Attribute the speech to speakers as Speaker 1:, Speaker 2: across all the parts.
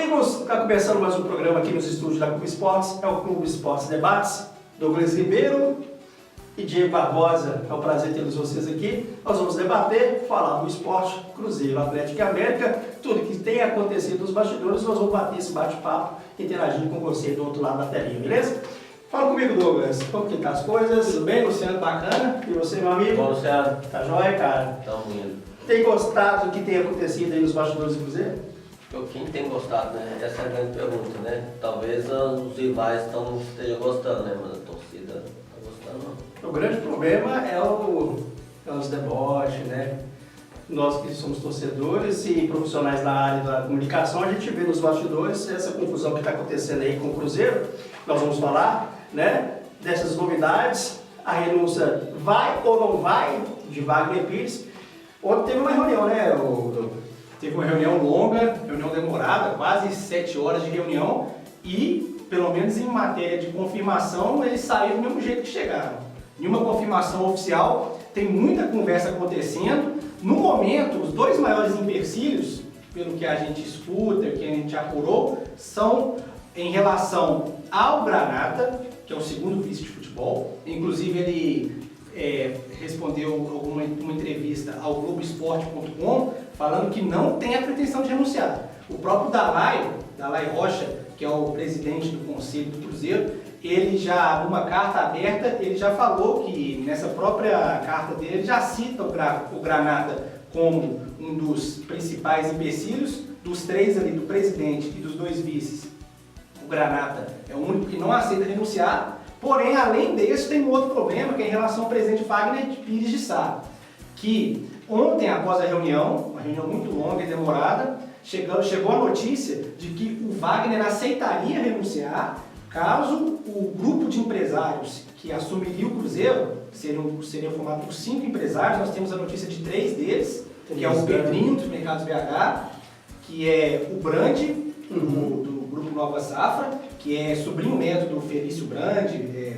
Speaker 1: amigos, está começando mais um programa aqui nos estúdios da Clube Esportes, é o Clube Esportes Debates, Douglas Ribeiro e Diego Barbosa, é um prazer tê-los vocês aqui. Nós vamos debater, falar do esporte, Cruzeiro, Atlético e América, tudo que tem acontecido nos bastidores, nós vamos bater esse bate-papo, interagindo com você do outro lado da telinha, beleza? Fala comigo, Douglas, como que tá as coisas? Tudo bem, Luciano? Bacana? E você, meu amigo?
Speaker 2: Bom, Luciano.
Speaker 1: Tá jóia, cara?
Speaker 2: Tamo indo.
Speaker 1: Tem gostado do que tem acontecido aí nos bastidores do Cruzeiro?
Speaker 2: Quem tem gostado, né? Essa é a grande pergunta, né? Talvez os rivais estejam gostando, né? Mas a torcida não está gostando, não.
Speaker 1: O grande problema é os deboches, né? Nós que somos torcedores e profissionais da área da comunicação, a gente vê nos bastidores essa confusão que está acontecendo aí com o Cruzeiro. Nós vamos falar, né, dessas novidades, a renúncia vai ou não vai de Wagner Pires. Ontem teve uma reunião, né,
Speaker 3: Teve uma reunião longa, reunião demorada, quase 7 horas de reunião e, pelo menos em matéria de confirmação, eles saíram do mesmo jeito que chegaram. Nenhuma confirmação oficial, tem muita conversa acontecendo. No momento, os dois maiores empecilhos, pelo que a gente escuta, que a gente apurou, são em relação ao Granata, que é o segundo vice de futebol. Inclusive, ele respondeu uma entrevista ao Globoesporte.com falando que não tem a pretensão de renunciar. O próprio Dalai Rocha, que é o presidente do Conselho do Cruzeiro, ele já, numa carta aberta, ele já falou que nessa própria carta dele, ele já cita o Granata como um dos principais empecilhos, dos três ali, do presidente e dos dois vices. O Granata é o único que não aceita renunciar. Porém, além desse, tem um outro problema, que é em relação ao presidente Wagner Pires de Sá, que ontem, após a reunião, uma reunião muito longa e demorada, chegou a notícia de que o Wagner aceitaria renunciar caso o grupo de empresários que assumiria o Cruzeiro, seriam formados por 5 empresários, nós temos a notícia de 3 deles, que é o Pedrinho, dos Mercados BH, que é o Brandi, do Grupo Nova Safra, que é sobrinho neto do Felício Brandi,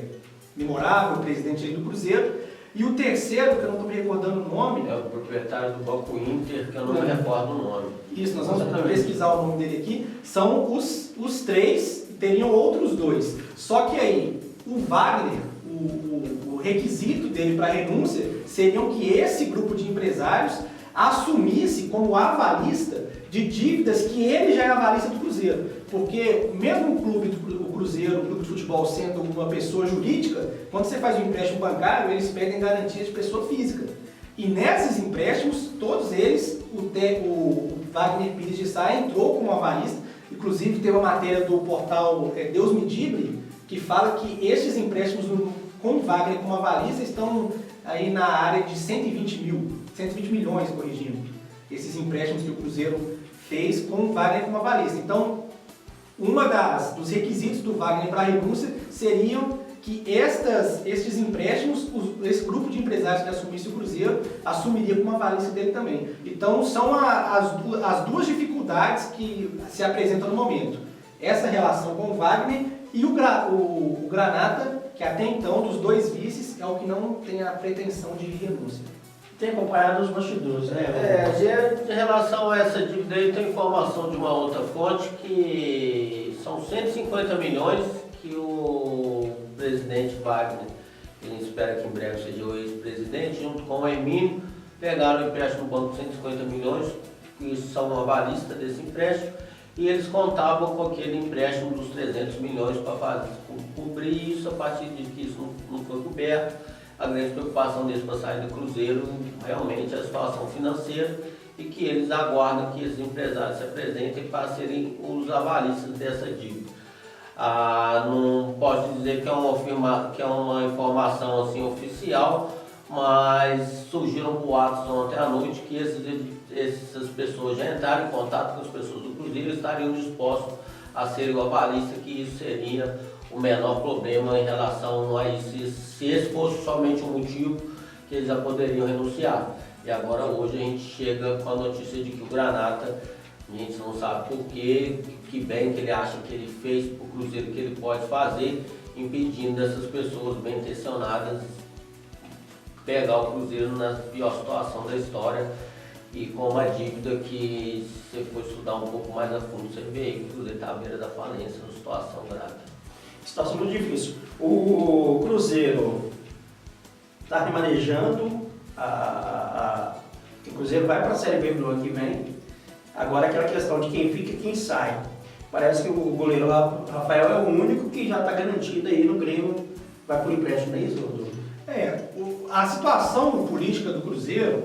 Speaker 3: memorável presidente aí do Cruzeiro, e o terceiro, que eu não estou me recordando o nome...
Speaker 2: É o proprietário do Banco Inter, que eu não me recordo o nome.
Speaker 3: Isso, nós vamos pesquisar o nome dele aqui. São os 3, teriam outros 2. Só que aí, o Wagner, o requisito dele para renúncia seriam que esse grupo de empresários assumisse como avalista de dívidas que ele já é avalista do Cruzeiro. Porque mesmo o Cruzeiro, o clube de futebol, sendo uma pessoa jurídica, quando você faz um empréstimo bancário, eles pedem garantia de pessoa física. E nesses empréstimos, todos eles, o Wagner Pires de Sá entrou como avalista. Inclusive, teve uma matéria do portal Deus Me Dibre, que fala que estes empréstimos com o Wagner como avalista estão aí na área de 120 milhões, corrigindo. Esses empréstimos que o Cruzeiro fez com o Wagner como avalista. Então, dos requisitos do Wagner para a renúncia seriam que estes empréstimos, esse grupo de empresários que assumisse o Cruzeiro, assumiria como avalista dele também. Então, são as duas dificuldades que se apresentam no momento. Essa relação com o Wagner e o Granata, que até então, dos dois vices, é o que não tem a pretensão de renúncia.
Speaker 1: Tem acompanhado os bastidores, né?
Speaker 2: Em relação a essa dívida aí, tem informação de uma outra fonte que são 150 milhões que o presidente Wagner, ele espera que em breve seja o ex-presidente, junto com o Emílio, pegaram o empréstimo do banco de 150 milhões, que são avalistas desse empréstimo, e eles contavam com aquele empréstimo dos 300 milhões para cobrir isso. A partir de que isso não foi coberto, a grande preocupação deles para sair do Cruzeiro realmente é a situação financeira, e que eles aguardam que esses empresários se apresentem para serem os avalistas dessa dívida. Não posso dizer que é uma informação assim, oficial, mas surgiram boatos ontem à noite que essas pessoas já entraram em contato com as pessoas do Cruzeiro e estariam dispostos a serem o avalista, que isso seria o menor problema em relação a isso. Se esse fosse somente um motivo, que eles já poderiam renunciar. E agora hoje a gente chega com a notícia de que o Granata, a gente não sabe por quê, que bem que ele acha que ele fez para o Cruzeiro, que ele pode fazer, impedindo essas pessoas bem intencionadas pegar o Cruzeiro na pior situação da história, E com uma dívida que, se você for estudar um pouco mais a fundo, você vê que o Cruzeiro está à beira da falência, uma situação grave.
Speaker 1: Situação muito difícil. O Cruzeiro está remanejando, o Cruzeiro vai para a Série B no ano que vem. Agora aquela questão de quem fica e quem sai. Parece que o goleiro Rafael é o único que já está garantido aí no Grêmio, vai por empréstimo, não é isso, Dudu?
Speaker 3: A situação política do Cruzeiro,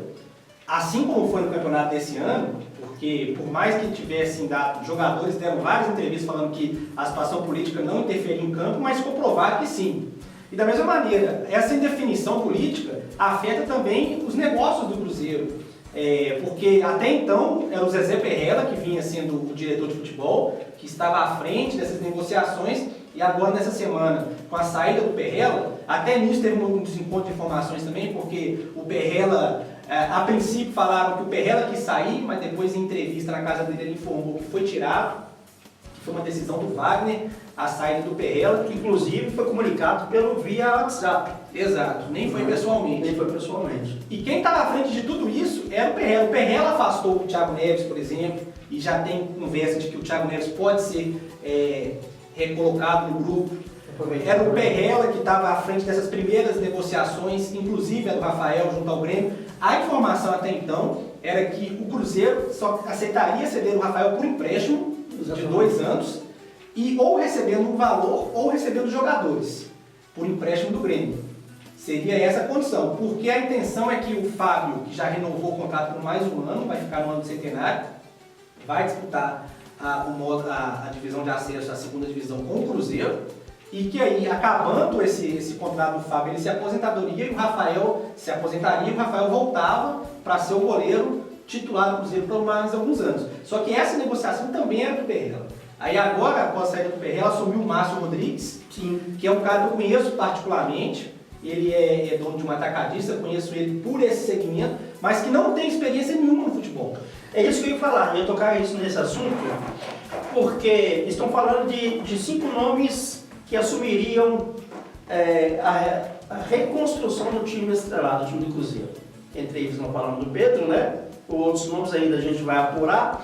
Speaker 3: assim como foi no campeonato desse ano, porque por mais que tivessem dado, jogadores deram várias entrevistas falando que a situação política não interferia em campo, mas ficou provado que sim. E da mesma maneira, essa indefinição política afeta também os negócios do Cruzeiro. Porque até então era o Zezé Perrella que vinha sendo o diretor de futebol, que estava à frente dessas negociações, e agora nessa semana, com a saída do Perrella, até nisso teve um desencontro de informações também, porque o Perrella, a princípio falaram que o Perrella quis sair, mas depois em entrevista na casa dele ele informou que foi tirado, que foi uma decisão do Wagner, a saída do Perrella,
Speaker 1: Que inclusive foi comunicado via WhatsApp.
Speaker 3: exato, nem foi pessoalmente.
Speaker 1: Nem foi pessoalmente.
Speaker 3: E quem estava à frente de tudo isso era o Perrella. O Perrella afastou o Thiago Neves, por exemplo, e já tem conversa de que o Thiago Neves pode ser recolocado no grupo. Era o Perrella que estava à frente dessas primeiras negociações, inclusive a do Rafael junto ao Grêmio. A informação até então era que o Cruzeiro só aceitaria ceder o Rafael por empréstimo de 2 anos, e ou recebendo um valor ou recebendo os jogadores por empréstimo do Grêmio. Seria essa a condição, porque a intenção é que o Fábio, que já renovou o contrato por mais um ano, vai ficar no ano do centenário, vai disputar a divisão de acesso, a segunda divisão com o Cruzeiro, e que aí, acabando esse contrato do Fábio, ele se aposentadoria e o Rafael se aposentaria e o Rafael voltava para ser o goleiro titular do Cruzeiro por mais alguns anos. Só que essa negociação também era do Perrella. Aí agora, após a saída do Perrella, assumiu o Márcio Rodrigues, que é um cara que eu conheço particularmente. Ele é dono de uma atacadista, eu conheço ele por esse segmento, mas que não tem experiência nenhuma no futebol.
Speaker 1: É isso que eu ia falar, eu ia tocar isso nesse assunto, porque estão falando de 5 nomes que assumiriam a reconstrução do time estrelado, do time do Cruzeiro. Entre eles não falamos do Pedro, né? Outros nomes ainda a gente vai apurar,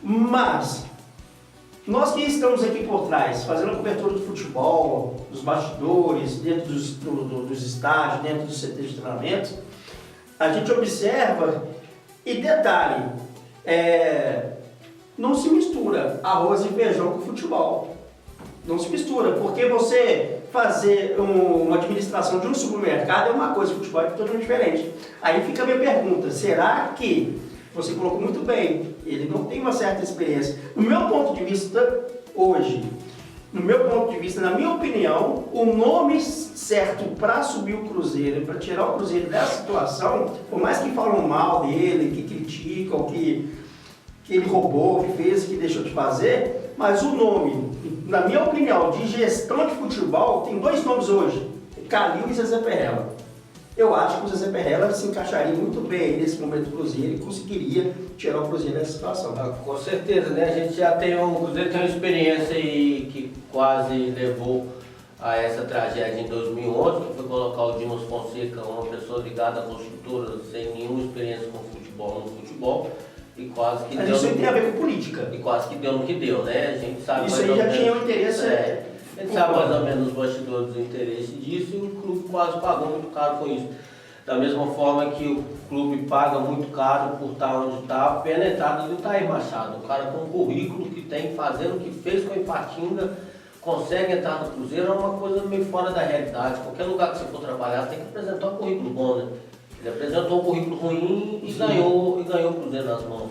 Speaker 1: mas nós que estamos aqui por trás, fazendo a cobertura do futebol, dos bastidores, dentro dos estádios, dentro dos CTs de treinamento, a gente observa, e detalhe, não se mistura arroz e feijão com futebol. Não se mistura, porque você fazer uma administração de um supermercado é uma coisa, futebol é totalmente diferente. Aí fica a minha pergunta, será que, você colocou muito bem, ele não tem uma certa experiência. No meu ponto de vista, hoje, na minha opinião, o nome certo para subir o Cruzeiro, para tirar o Cruzeiro dessa situação, por mais que falam mal dele, que criticam, que ele roubou, que fez, que deixou de fazer, mas o nome, na minha opinião, de gestão de futebol, tem 2 nomes hoje, Calil e Zezé Perrella. Eu acho que o Zezé Perrella se encaixaria muito bem nesse momento do Cruzeiro e conseguiria tirar o Cruzeiro dessa situação.
Speaker 2: Com certeza, né? A gente já o Cruzeiro tem uma experiência aí que quase levou a essa tragédia em 2011, que foi colocar o Dimas Fonseca, uma pessoa ligada à construtora, sem nenhuma experiência com futebol, e quase que
Speaker 1: mas
Speaker 2: deu...
Speaker 1: isso aí tem a ver com política.
Speaker 2: E quase que deu no que deu, né? A gente sabe
Speaker 1: Isso
Speaker 2: mais
Speaker 1: aí
Speaker 2: ou
Speaker 1: já
Speaker 2: menos,
Speaker 1: tinha um interesse...
Speaker 2: a gente sabe mais ou menos os bastidores do interesse disso, e o clube quase pagou muito caro com isso. Da mesma forma que o clube paga muito caro por estar onde está, pela entrada do Itair Machado. O cara com o currículo que tem, fazendo o que fez com a Ipatinga, consegue entrar no Cruzeiro, é uma coisa meio fora da realidade. Qualquer lugar que você for trabalhar, você tem que apresentar um currículo bom, né? Ele apresentou um currículo ruim e ganhou o Cruzeiro nas mãos.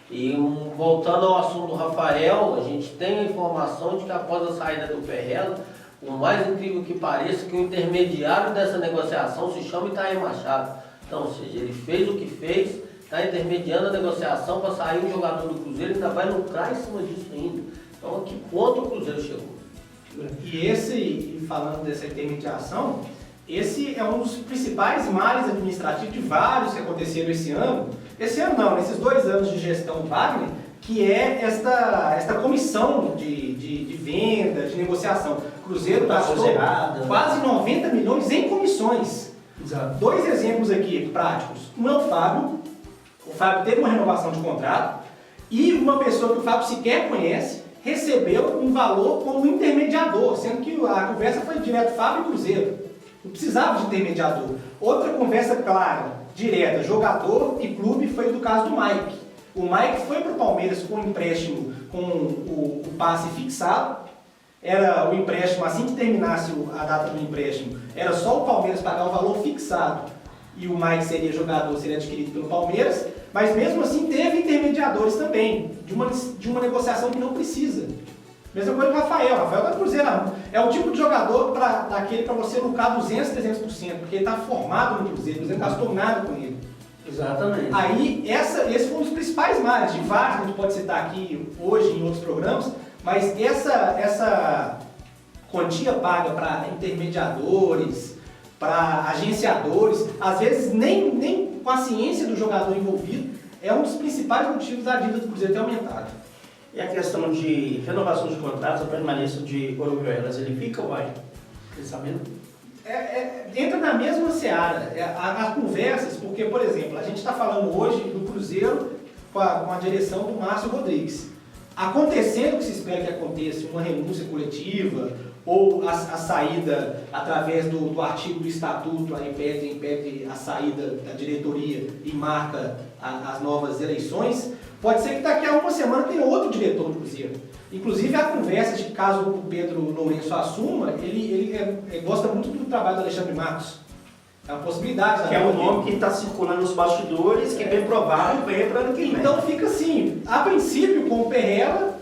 Speaker 2: E voltando ao assunto do Rafael, a gente tem a informação de que após a saída do Perrella, o mais incrível que pareça, que o intermediário dessa negociação se chama Itair Machado. Então, ou seja, ele fez o que fez, está intermediando a negociação para sair um jogador do Cruzeiro e ainda vai lucrar em cima disso ainda. Então, a que ponto o Cruzeiro chegou?
Speaker 3: E falando dessa intermediação, esse é um dos principais males administrativos de vários que aconteceram esse ano. Esse ano não, nesses 2 anos de gestão Wagner, que é esta comissão de venda, de negociação. O Cruzeiro gastou quase 90 milhões em comissões.
Speaker 1: Exato.
Speaker 3: 2 exemplos aqui práticos. Um é o Fábio, O Fábio teve uma renovação de contrato e uma pessoa que o Fábio sequer conhece recebeu um valor como intermediador, sendo que a conversa foi direto Fábio e Cruzeiro. Não precisava de intermediador. Outra conversa clara, direta, jogador e clube, foi do caso do Mike. O Mike foi para o Palmeiras com um empréstimo com o passe fixado. Era o empréstimo, assim que terminasse a data do empréstimo, era só o Palmeiras pagar o valor fixado e o Mike seria jogador, seria adquirido pelo Palmeiras, mas mesmo assim teve intermediadores também, de uma negociação que não precisa. Mesma coisa com o Rafael. Rafael tá Cruzeiro, é o tipo de jogador daquele para você lucrar 200%, 300%, porque ele está formado no Cruzeiro, o Cruzeiro não gastou nada com ele.
Speaker 2: Exatamente.
Speaker 3: Aí, esse foi um dos principais males, de vários que a gente pode citar aqui hoje em outros programas, mas essa quantia paga para intermediadores, para agenciadores, às vezes nem com a ciência do jogador envolvido, é um dos principais motivos da dívida do Cruzeiro ter aumentado.
Speaker 1: E a questão de renovação de contratos, a permanência de Oruguelas, ele fica ou vai? Pensamento?
Speaker 3: Entra na mesma seara, as conversas, porque, por exemplo, a gente está falando hoje do Cruzeiro com a direção do Márcio Rodrigues. Acontecendo o que se espera que aconteça, uma renúncia coletiva ou a saída através do artigo do estatuto, impede a saída da diretoria e marca as novas eleições, pode ser que daqui a uma semana tenha outro diretor do Cruzeiro. Inclusive a conversa de caso o Pedro Lourenço assuma, ele gosta muito do trabalho do Alexandre Matos. É uma possibilidade.
Speaker 1: Que é um nome que está circulando nos bastidores, que bem provável vem para ano que vem.
Speaker 3: Então fica assim, a princípio com o Perrella,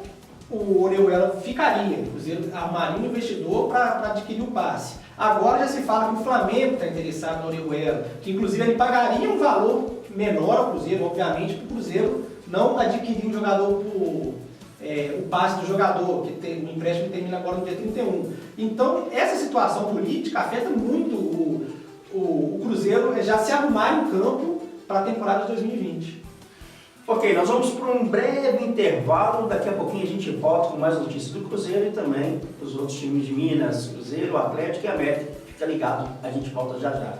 Speaker 3: o Orejuela ficaria, o Cruzeiro armaria um investidor para adquirir o passe. Agora já se fala que o Flamengo está interessado no Orejuela, que inclusive ele pagaria um valor menor ao Cruzeiro, obviamente, para o Cruzeiro não adquirir um jogador por o passe do jogador, que o empréstimo termina agora no dia 31. Então essa situação política afeta muito o Cruzeiro já se arrumar em campo para a temporada de 2020.
Speaker 1: Ok, nós vamos para um breve intervalo, daqui a pouquinho a gente volta com mais notícias do Cruzeiro e também dos outros times de Minas, Cruzeiro, Atlético e América. Fica ligado, a gente volta já já.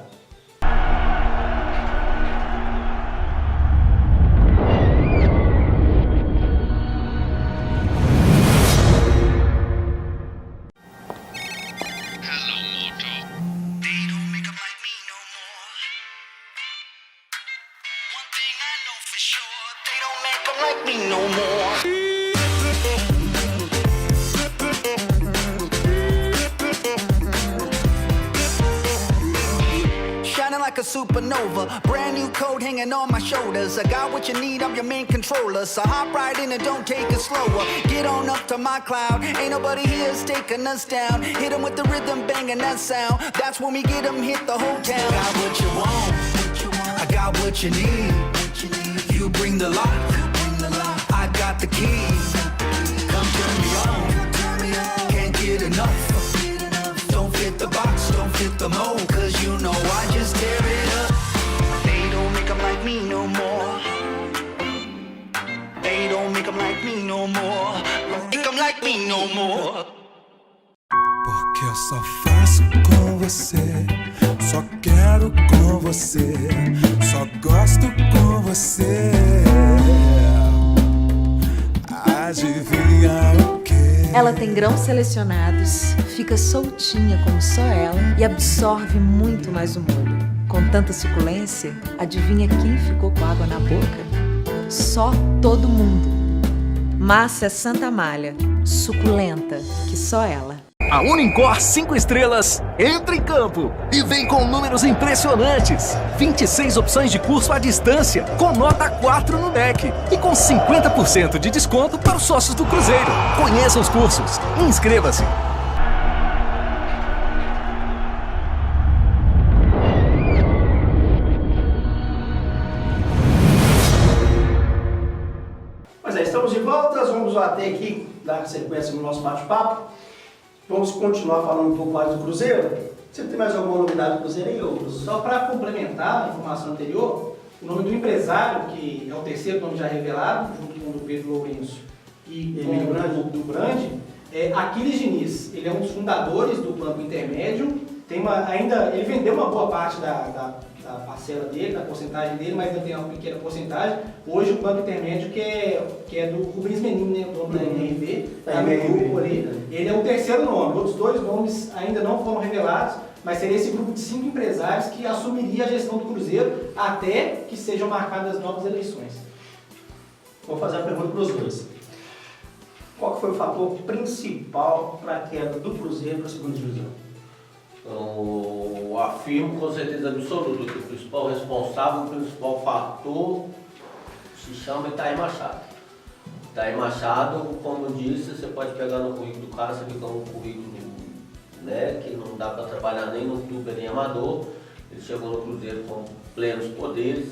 Speaker 4: A supernova, brand new code hanging on my shoulders. I got what you need, I'm your main controller. So hop right in and don't take it slower. Get on up to my cloud, ain't nobody here's taking us down. Hit 'em with the rhythm, banging that sound. That's when we get 'em, hit the whole town. Got what you want, I got what you need. You bring the lock, I got the key. Come turn me on, can't get enough. Don't fit the box, don't fit the mold, cause you know I just tear it up. They don't make 'em like me no more. They don't make 'em like me no more. Don't make 'em like me no more.
Speaker 5: Porque eu só faço com você, só quero com você, só gosto com você. Adivinha o quê?
Speaker 6: Ela tem grãos selecionados, fica soltinha como só ela e absorve muito mais o molho. Com tanta suculência, adivinha quem ficou com água na boca? Só todo mundo. Massa é Santa Malha, suculenta, que só ela.
Speaker 7: A Unicor 5 estrelas entra em campo e vem com números impressionantes. 26 opções de curso à distância, com nota 4 no MEC e com 50% de desconto para os sócios do Cruzeiro. Conheça os cursos e inscreva-se.
Speaker 1: Pois é, estamos de volta, vamos até aqui dar sequência no nosso bate-papo. Vamos continuar falando um pouco mais do Cruzeiro. Você tem mais alguma novidade do Cruzeiro aí, ou
Speaker 3: Só para complementar a informação anterior, o nome do empresário, que é o terceiro nome já revelado, junto com o do Pedro Lourenço e com o do Brandi, é Aquiles Diniz. Ele é um dos fundadores do Banco Intermédio. Ele vendeu uma boa parte da parcela dele, da porcentagem dele, mas ainda tem uma pequena porcentagem. Hoje o banco intermédio que é do Rubens Menino, né, o dono da MRV, tá no grupo ali, ele é o terceiro nome. Outros 2 nomes ainda não foram revelados, mas seria esse grupo de 5 empresários que assumiria a gestão do Cruzeiro até que sejam marcadas novas eleições.
Speaker 1: Vou fazer a pergunta para os dois. Qual que foi o fator principal para a queda do Cruzeiro para a segunda divisão?
Speaker 2: Eu afirmo com certeza absoluta que o principal responsável, o principal fator se chama Itaí Machado. Itaí Machado, como disse, você pode pegar no currículo do cara, você vê que é um currículo, né, que não dá para trabalhar nem no clube nem amador. Ele chegou no Cruzeiro com plenos poderes,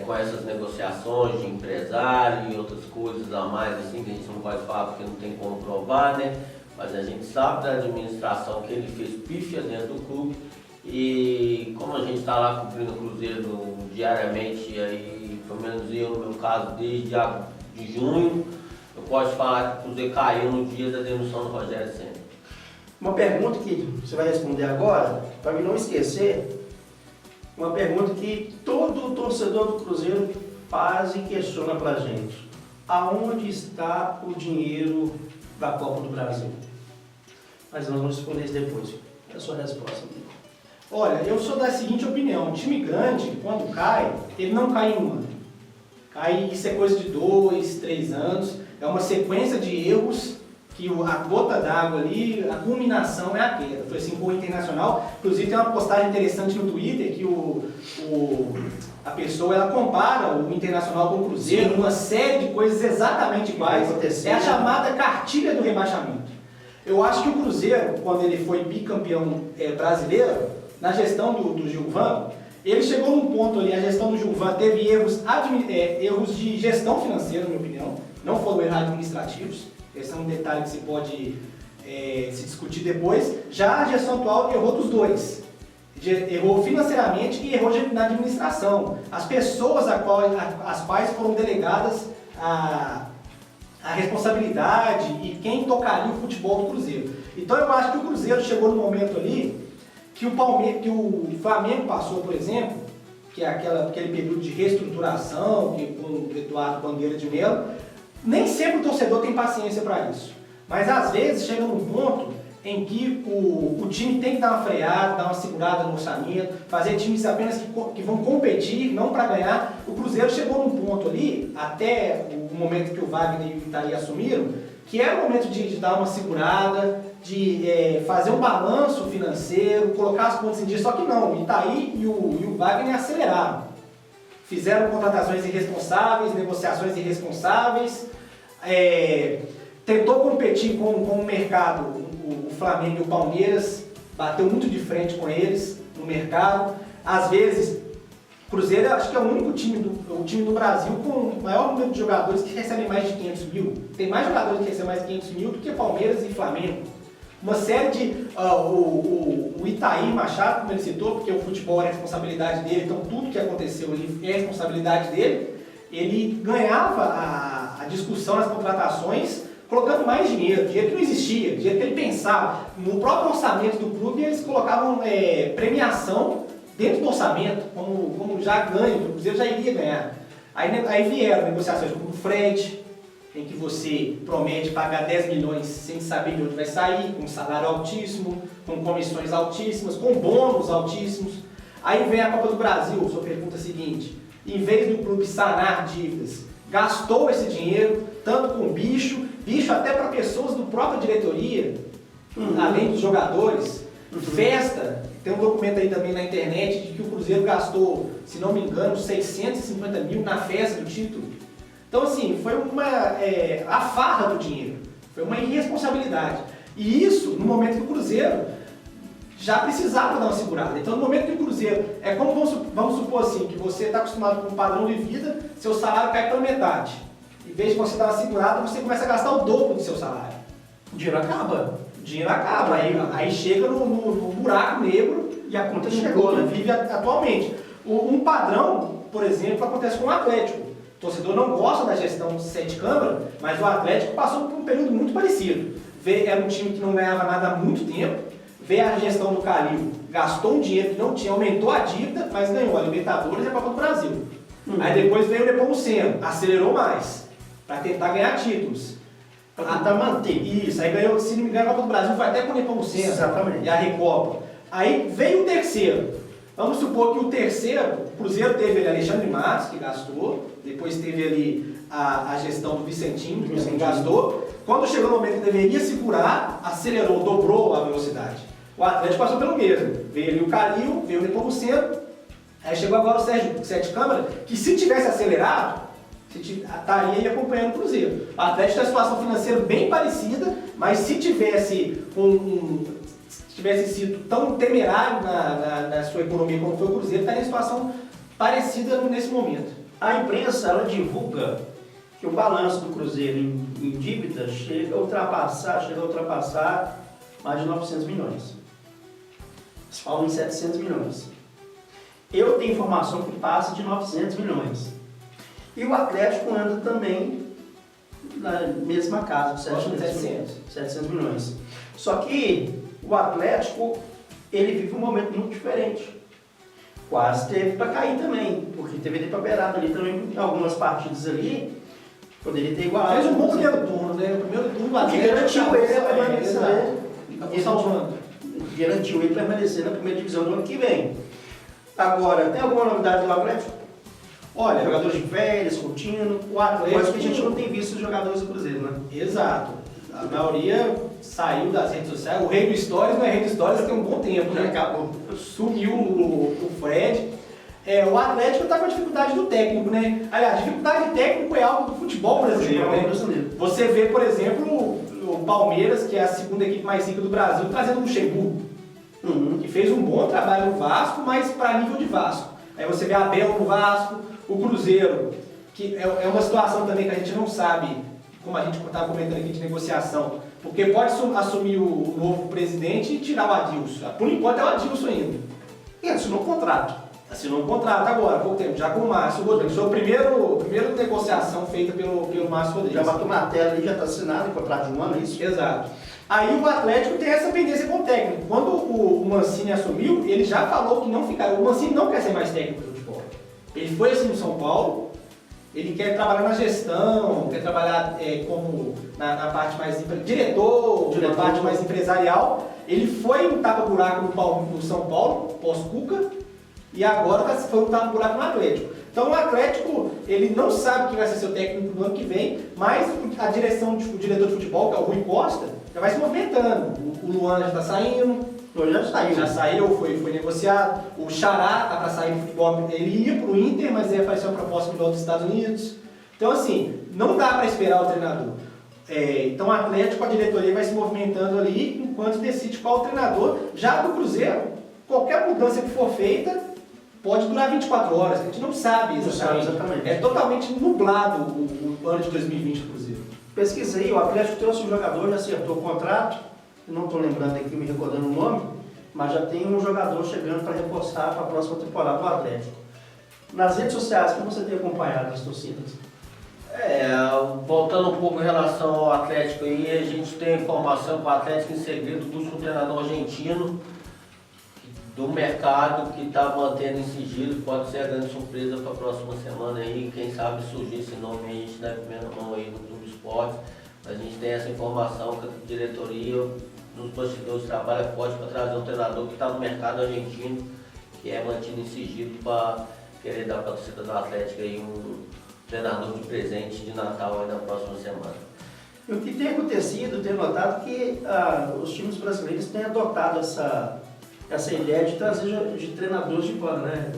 Speaker 2: com essas negociações de empresário e outras coisas a mais assim, que a gente não pode falar porque não tem como provar, né? Mas a gente sabe da administração que ele fez pífia dentro do clube e como a gente está lá cumprindo o Cruzeiro diariamente, aí, pelo menos eu no meu caso, desde de junho, eu posso falar que o Cruzeiro caiu no dia da demissão do Rogério Ceni.
Speaker 1: Uma pergunta que você vai responder agora, para mim não esquecer, uma pergunta que todo torcedor do Cruzeiro faz e questiona pra gente. Aonde está o dinheiro da Copa do Brasil? Mas nós vamos responder isso depois. É a sua resposta.
Speaker 3: Olha, eu sou da seguinte opinião, um time grande, quando cai, ele não cai em um ano. Cai, isso é coisa de 2, 3 anos, é uma sequência de erros que a gota d'água ali, a culminação é a queda. Foi assim com o Internacional. Inclusive tem uma postagem interessante no Twitter que a pessoa ela compara o Internacional com o Cruzeiro, uma série de coisas exatamente iguais. É a chamada cartilha do rebaixamento. Eu acho que o Cruzeiro, quando ele foi bicampeão brasileiro, na gestão do Gilvan, ele chegou num ponto ali, a gestão do Gilvan teve erros de gestão financeira, na minha opinião, não foram erros administrativos. Esse é um detalhe que se pode se discutir depois. Já a gestão atual errou dos dois. Errou financeiramente e errou na administração. As pessoas às quais foram delegadas a responsabilidade e quem tocaria o futebol do Cruzeiro. Então eu acho que o Cruzeiro chegou no momento ali que o Flamengo passou, por exemplo, que é aquele período de reestruturação, que com o Eduardo Bandeira de Melo. Nem sempre o torcedor tem paciência para isso, mas às vezes chega num ponto em que o time tem que dar uma freada, dar uma segurada no orçamento, fazer times apenas que vão competir, não para ganhar. O Cruzeiro chegou num ponto ali, até o momento que o Wagner e o Itaí assumiram, que era o momento de dar uma segurada, de fazer um balanço financeiro, colocar as contas em dia, só que não, o Itaí e o Wagner aceleraram. Fizeram contratações irresponsáveis, negociações irresponsáveis, tentou competir com o mercado, o Flamengo e o Palmeiras, bateu muito de frente com eles no mercado. Às vezes, o Cruzeiro acho que é o único time do Brasil com o maior número de jogadores que recebem mais de 500 mil. Tem mais jogadores que recebem mais de 500 mil do que Palmeiras e Flamengo. Uma série de... o Itaí Machado, como ele citou, porque o futebol é responsabilidade dele, então tudo que aconteceu ali é responsabilidade dele, ele ganhava a discussão nas contratações colocando mais dinheiro que não existia, dinheiro que ele pensava. No próprio orçamento do clube, eles colocavam premiação dentro do orçamento, como já ganho, o Cruzeiro já iria ganhar. Aí vieram negociações como o Fred, em que você promete pagar 10 milhões sem saber de onde vai sair, com salário altíssimo, com comissões altíssimas, com bônus altíssimos. Aí vem a Copa do Brasil, sua pergunta é a seguinte, em vez do clube sanar dívidas, gastou esse dinheiro, tanto com bicho até para pessoas do própria diretoria, além dos jogadores, festa. Tem um documento aí também na internet de que o Cruzeiro gastou, se não me engano, 650 mil na festa do título. Então, assim, foi a farra do dinheiro, foi uma irresponsabilidade. E isso no momento que o Cruzeiro já precisava dar uma segurada. Então, no momento que o Cruzeiro, é como vamos supor assim, que você está acostumado com um padrão de vida, seu salário cai pela metade. Em vez de você dar uma segurada, você começa a gastar o dobro do seu salário.
Speaker 1: O dinheiro acaba.
Speaker 3: Aí chega no buraco negro
Speaker 1: e a conta chegou, né?
Speaker 3: Vive atualmente. Um padrão, por exemplo, acontece com o Atlético. O torcedor não gosta da gestão de 7 câmaras, mas o Atlético passou por um período muito parecido. Era um time que não ganhava nada há muito tempo, veio a gestão do Calil, gastou um dinheiro que não tinha, aumentou a dívida, mas ganhou a Libertadores e a Copa do Brasil. Aí depois veio o Nepomuceno, acelerou mais, para tentar ganhar títulos.
Speaker 1: Para tentar manter.
Speaker 3: Isso, aí ganhou, se não me engano, a Copa do Brasil foi até com o Nepomuceno.
Speaker 1: Exatamente.
Speaker 3: E a Recopa. Aí veio o terceiro. Vamos supor que o terceiro, o Cruzeiro teve ali Alexandre Matos, que gastou, depois teve ali a gestão do Vicentinho, que também gastou. Quando chegou o momento que deveria segurar, acelerou, dobrou a velocidade. O Atlético passou pelo mesmo. Veio ali o Calil, veio o Nepomuceno, aí chegou agora o Sete Câmara, que se tivesse acelerado, estaria aí acompanhando o Cruzeiro. O Atlético tem uma situação financeira bem parecida, mas se tivesse sido tão temerário na sua economia como foi o Cruzeiro, estaria em situação parecida nesse momento.
Speaker 1: A imprensa, ela divulga que o balanço do Cruzeiro em dívida chega a ultrapassar mais de 900 milhões. Eles falam em 700 milhões. Eu tenho informação que passa de 900 milhões. E o Atlético anda também na mesma casa, de 700 milhões. Só que o Atlético, ele vive um momento muito diferente. Quase teve para cair também, porque teve ali para beirada ali também, em algumas partidas ali, poderia ter igualado.
Speaker 3: Fez um bom primeiro turno, né? O primeiro turno o Atlético
Speaker 1: garantiu ele a permanecer.
Speaker 3: Acabou salvando.
Speaker 1: Garantiu ele permanecer na primeira divisão do ano que vem. Agora, tem alguma novidade do Atlético? Olha, jogadores de férias, Coutinho, o Atlético, coisa que a gente não tem visto os jogadores do Cruzeiro, né?
Speaker 3: Exato. A maioria saiu das redes sociais. O Rei do Stories não é Rei do Stories tem um bom tempo, né? Acabou. Sumiu o Fred. O Atlético está com a dificuldade do técnico, né? Aliás, dificuldade de técnico é algo do futebol brasileiro, né? Você vê, por exemplo, o Palmeiras, que é a segunda equipe mais rica do Brasil, trazendo o Luxemburgo, que fez um bom trabalho no Vasco, mas para nível de Vasco. Aí você vê a Abel no Vasco, o Cruzeiro, que é uma situação também que a gente não sabe, como a gente estava comentando aqui de negociação, porque pode assumir o novo presidente e tirar o Adilson. Por enquanto é o Adilson ainda.
Speaker 1: E assinou um contrato.
Speaker 3: Assinou um contrato agora, há pouco tempo, já com o Márcio Rodrigues. Foi a primeira negociação feita pelo Márcio Rodrigues.
Speaker 1: Já bateu na tela ali, já está assinado, em contrato de um ano, isso?
Speaker 3: Exato. Aí o Atlético tem essa pendência com o técnico. Quando o Mancini assumiu, ele já falou que não ficaria. O Mancini não quer ser mais técnico do futebol. Ele foi assim no São Paulo, ele quer trabalhar na gestão, quer trabalhar como na parte mais diretor, na parte mais empresarial. Ele foi um tapa-buraco no São Paulo, pós-Cuca, e agora foi um tapa-buraco no Atlético. Então o Atlético, ele não sabe quem vai ser seu técnico no ano que vem, mas a direção, o diretor de futebol, que é o Rui Costa, já vai se movimentando. O Luan já está saindo. Já saiu, foi negociado. O Xará está para sair do futebol. Ele ia para o Inter, mas aí apareceu uma proposta dos Estados Unidos. Então, assim, não dá para esperar o treinador. Então, o Atlético, a diretoria vai se movimentando ali enquanto decide qual o treinador. Já do Cruzeiro, qualquer mudança que for feita pode durar 24 horas. A gente não sabe exatamente. É totalmente nublado o ano de 2020 do Cruzeiro.
Speaker 1: Pesquisei, o Atlético trouxe um jogador, já acertou o contrato. Não estou lembrando aqui, me recordando o nome, mas já tem um jogador chegando para reforçar para a próxima temporada do Atlético. Nas redes sociais, como você tem acompanhado as torcidas?
Speaker 2: Voltando um pouco em relação ao Atlético aí, a gente tem a informação que o Atlético em segredo busca um treinador argentino do mercado que está mantendo em sigilo, pode ser a grande surpresa para a próxima semana aí, quem sabe surgir esse nome aí, a gente dá a primeira mão aí no Clube Esporte. A gente tem essa informação que a diretoria nos bastidores trabalha forte para trazer um treinador que está no mercado argentino, que é mantido em sigilo para querer dar para a torcida do Atlético aí um treinador de presente de Natal aí na próxima semana.
Speaker 1: E o que tem acontecido, tenho notado que os times brasileiros têm adotado essa ideia de trazer de treinadores de fora, né?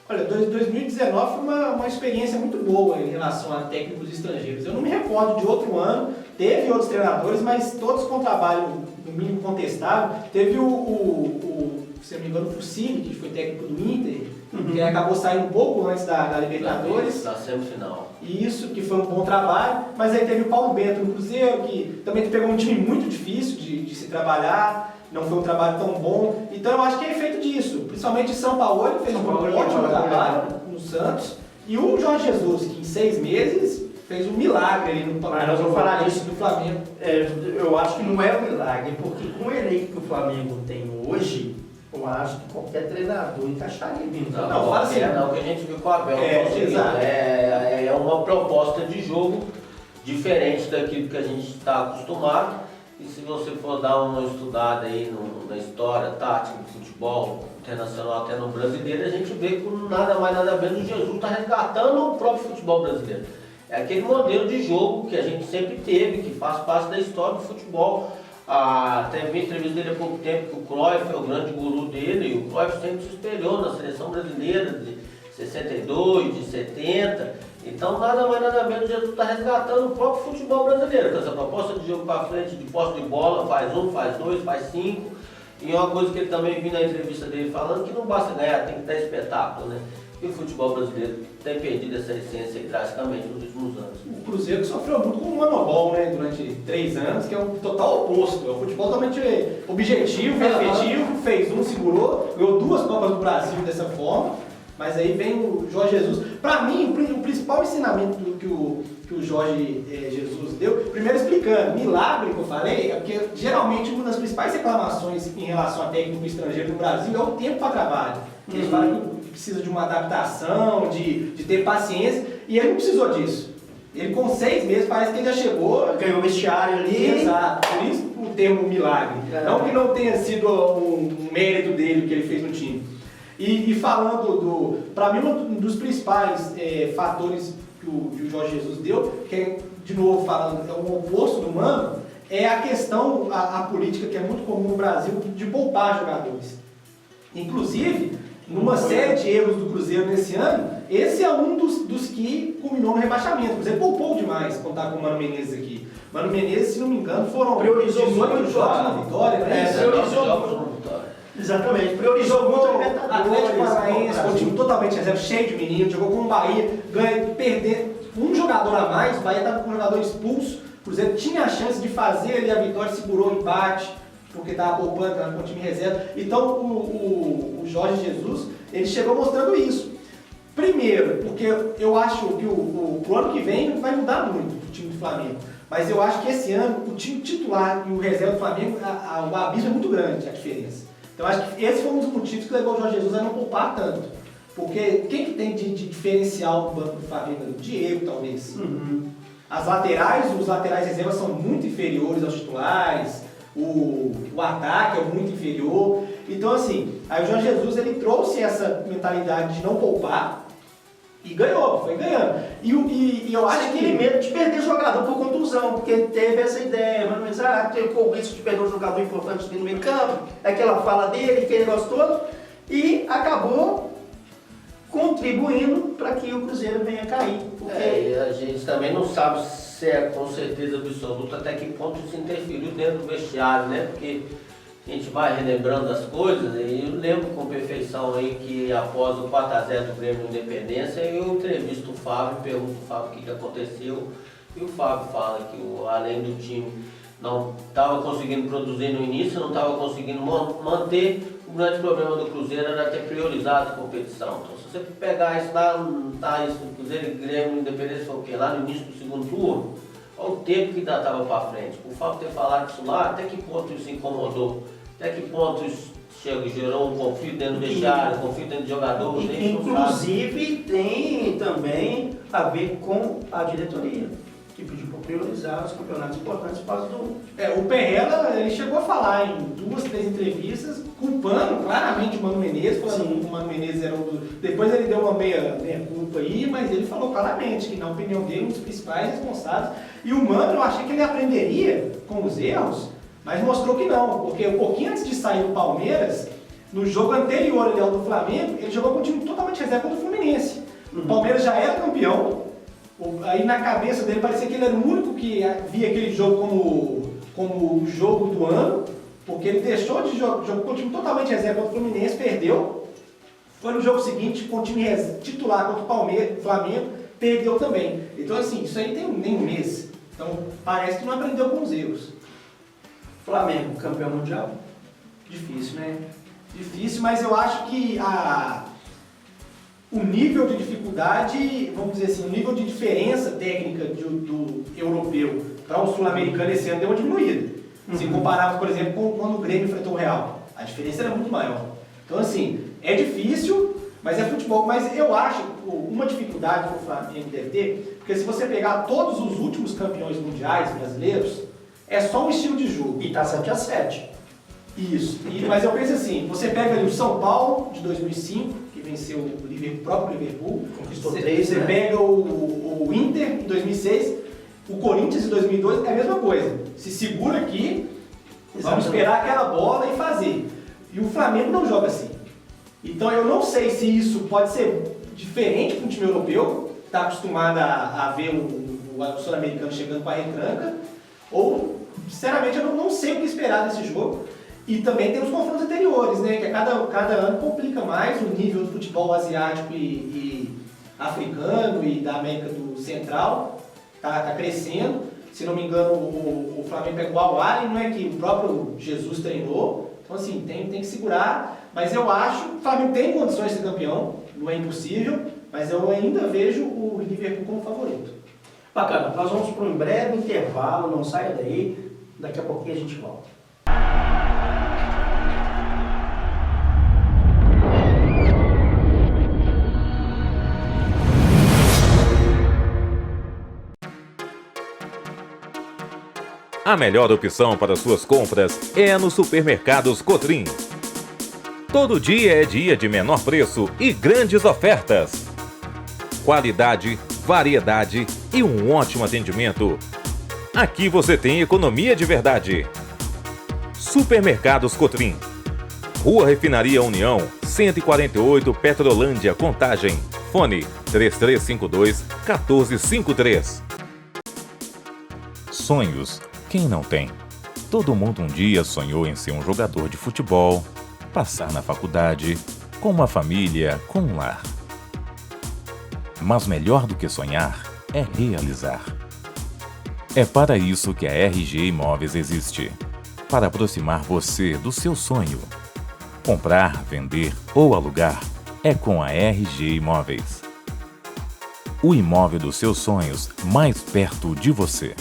Speaker 3: Olha, 2019 foi uma experiência muito boa em relação a técnicos estrangeiros. Eu não me recordo de outro ano, teve outros treinadores, mas todos com trabalho no mínimo contestável. Teve se não me engano, o Fucini, que foi técnico do Inter, que acabou saindo um pouco antes da Libertadores.
Speaker 2: Da semifinal.
Speaker 3: Isso, que foi um bom trabalho, mas aí teve o Paulo Bento no Cruzeiro, que também pegou um time muito difícil de se trabalhar. Não foi um trabalho tão bom, então eu acho que é efeito disso, principalmente São Paulo, fez um ótimo trabalho no Santos, e o Jorge Jesus, que em 6 meses fez um milagre ali no
Speaker 1: Mas nós vamos falar disso
Speaker 3: do Flamengo.
Speaker 1: Eu acho que não é um milagre, porque com o elenco que o Flamengo tem hoje, Eu acho que qualquer treinador encaixaria bem.
Speaker 2: Não, fala assim, não, que a gente viu com o Abel.
Speaker 3: Exato.
Speaker 2: É uma proposta de jogo diferente daquilo que a gente está acostumado. E se você for dar uma estudada aí na história tática do futebol internacional, até no brasileiro, a gente vê que nada mais nada menos o Jesus está resgatando o próprio futebol brasileiro. É aquele modelo de jogo que a gente sempre teve, que faz parte da história do futebol. Até vi entrevista dele há pouco tempo que o Cruyff é o grande guru dele, e o Cruyff sempre se espelhou na seleção brasileira de 62, de 70. Então nada mais nada menos Jesus está resgatando o próprio futebol brasileiro, com essa proposta de jogo para frente, de posse de bola, faz 1, faz 2, faz 5. E uma coisa que ele também viu na entrevista dele falando, que não basta ganhar, tem que dar espetáculo, né? E o futebol brasileiro tem perdido essa essência drasticamente nos últimos anos.
Speaker 3: O Cruzeiro que sofreu muito com o monobol, né, durante 3 anos, que é o total oposto. É um futebol totalmente objetivo, efetivo, fez 1, segurou, ganhou 2 Copas do Brasil dessa forma, mas aí vem o Jorge Jesus. Para mim, o principal ensinamento que o Jorge Jesus deu, primeiro explicando, milagre que eu falei, é porque geralmente uma das principais reclamações em relação a técnico estrangeiro no Brasil é o tempo para trabalho. Eles falam que precisa de uma adaptação, de ter paciência, e ele não precisou disso. Ele com 6 meses parece que ele já chegou,
Speaker 1: ganhou vestiário ali.
Speaker 3: Exato, por isso o termo milagre. Não que não tenha sido um mérito dele que ele fez no time. E falando para mim, um dos principais fatores que o Jorge Jesus deu, que é, de novo falando, é o oposto do Mano, é a questão, a política que é muito comum no Brasil, de poupar jogadores. Inclusive, numa série de erros do Cruzeiro nesse ano, esse é um dos que culminou no rebaixamento. O Cruzeiro poupou demais, contar com o Mano Menezes aqui. Mano Menezes, se não me engano, foram
Speaker 1: priorizou
Speaker 3: 18 jogos na vitória, né?
Speaker 2: Priorizou jogos na vitória.
Speaker 1: Exatamente, priorizou muito o
Speaker 3: Atlético Paranaense, com um time totalmente reserva, cheio de meninos, jogou com o Bahia, perdendo um jogador a mais, o Bahia estava com um jogador expulso, o Cruzeiro tinha a chance de fazer ali a vitória, segurou o empate, porque estava poupando, estava com o time reserva. Então o Jorge Jesus, ele chegou mostrando isso. Primeiro, porque eu acho que pro ano que vem vai mudar muito o time do Flamengo. Mas eu acho que esse ano, o time titular e o reserva do Flamengo, o abismo é muito grande, a diferença. Então eu acho que esse foi um dos motivos que levou o Jorge Jesus a não poupar tanto. Porque quem que tem de diferencial no banco do Flamengo? O Diego, talvez. Os laterais reservas são muito inferiores aos titulares. O ataque é muito inferior. Então assim, aí o Jorge Jesus ele trouxe essa mentalidade de não poupar e ganhou, foi ganhando. E eu acho que...
Speaker 1: aquele medo de perder jogador por contusão, porque ele teve essa ideia, mas teve o risco de perder um jogador importante no meio campo, aquela fala dele, aquele negócio todo, e acabou contribuindo para que o Cruzeiro venha cair. Porque...
Speaker 2: e a gente também não sabe se é com certeza absoluta até que ponto isso interferiu dentro do vestiário, né? Porque a gente vai relembrando as coisas, e eu lembro com perfeição aí que após o 4x0 do Grêmio Independência, eu entrevisto o Fábio, pergunto ao Fábio o que aconteceu, e o Fábio fala que além do time não estava conseguindo produzir no início, não estava conseguindo manter, o grande problema do Cruzeiro era ter priorizado a competição. Então se você pegar isso lá, isso do Cruzeiro e Grêmio Independência foi o quê? Lá no início do segundo turno, olha o tempo que ainda estava para frente. O Fábio ter falado isso lá, até que ponto isso incomodou? Até que ponto isso gerou um conflito dentro do vestiário, um conflito dentro de jogadores?
Speaker 1: Inclusive tem também a ver com a diretoria, que pediu para priorizar os campeonatos importantes por causa do...
Speaker 3: O Perrella, ele chegou a falar em 2, 3 entrevistas, culpando claramente o Mano Menezes, falando que o Mano Menezes era Depois ele deu uma meia culpa aí, mas ele falou claramente que, na opinião dele, um dos principais responsáveis. E o Mano, eu achei que ele aprenderia com os erros, mas mostrou que não, porque um pouquinho antes de sair do Palmeiras, no jogo anterior ali ao do Flamengo, ele jogou com um time totalmente reserva do Fluminense. O Palmeiras já era campeão, aí na cabeça dele parecia que ele era o único que via aquele jogo como o jogo do ano, porque ele deixou de jogar com o time totalmente reserva contra o Fluminense, perdeu. Foi no jogo seguinte, com o time titular contra o Palmeiras, Flamengo, perdeu também. Então assim, isso aí tem nem um mês. Então parece que não aprendeu com os erros.
Speaker 1: Flamengo, campeão mundial?
Speaker 3: Difícil, né? Difícil, mas eu acho que o nível de dificuldade, vamos dizer assim, o nível de diferença técnica do europeu para o sul-americano esse ano deu uma diminuída. Se compararmos, por exemplo, com quando o Grêmio enfrentou o Real. A diferença era muito maior. Então, assim, é difícil, mas é futebol. Mas eu acho uma dificuldade que o Flamengo deve ter, porque se você pegar todos os últimos campeões mundiais brasileiros, é só um estilo de jogo.
Speaker 1: E tá 7-7.
Speaker 3: Isso. Mas eu penso assim, você pega ali o São Paulo, de 2005, que venceu o próprio Liverpool.
Speaker 1: Conquistou 3,
Speaker 3: Você
Speaker 1: né?
Speaker 3: pega o Inter, em 2006, o Corinthians, em 2002, é a mesma coisa. Se segura aqui, vamos esperar aquela bola e fazer. E o Flamengo não joga assim. Então eu não sei se isso pode ser diferente para um time europeu, que está acostumado a ver o sul-americano chegando com a retranca, ou, sinceramente, eu não sei o que esperar desse jogo. E também tem os confrontos anteriores, né? Que cada ano complica mais o nível do futebol asiático e africano e da América do Central. Tá crescendo. Se não me engano, o Flamengo pegou o Al-Ahly, não é que o próprio Jesus treinou. Então, assim, tem que segurar. Mas eu acho que o Flamengo tem condições de ser campeão, não é impossível, mas eu ainda vejo o Liverpool como favorito.
Speaker 1: Bacana, nós vamos para um breve intervalo, não saia daí, daqui a pouquinho a gente volta.
Speaker 8: A melhor opção para suas compras é no Supermercados Cotrim. Todo dia é dia de menor preço e grandes ofertas. Qualidade, variedade e um ótimo atendimento. Aqui você tem economia de verdade. Supermercados Cotrim. Rua Refinaria União, 148 Petrolândia, Contagem. Fone 3352-1453. Sonhos. Quem não tem? Todo mundo um dia sonhou em ser um jogador de futebol, passar na faculdade, com uma família, com um lar. Mas melhor do que sonhar é realizar. É para isso que a RG Imóveis existe. Para aproximar você do seu sonho. Comprar, vender ou alugar é com a RG Imóveis. O imóvel dos seus sonhos mais perto de você.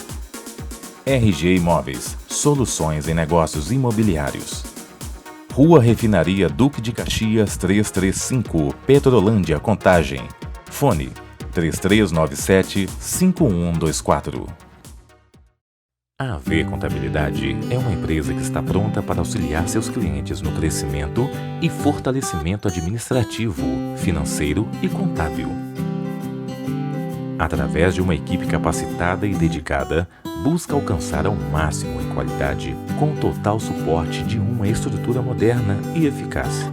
Speaker 8: RG Imóveis, soluções em negócios imobiliários. Rua Refinaria Duque de Caxias 335, Petrolândia, Contagem. Fone 3397-5124. A AV Contabilidade é uma empresa que está pronta para auxiliar seus clientes no crescimento e fortalecimento administrativo, financeiro e contábil. Através de uma equipe capacitada e dedicada, busca alcançar ao máximo em qualidade, com total suporte de uma estrutura moderna e eficaz.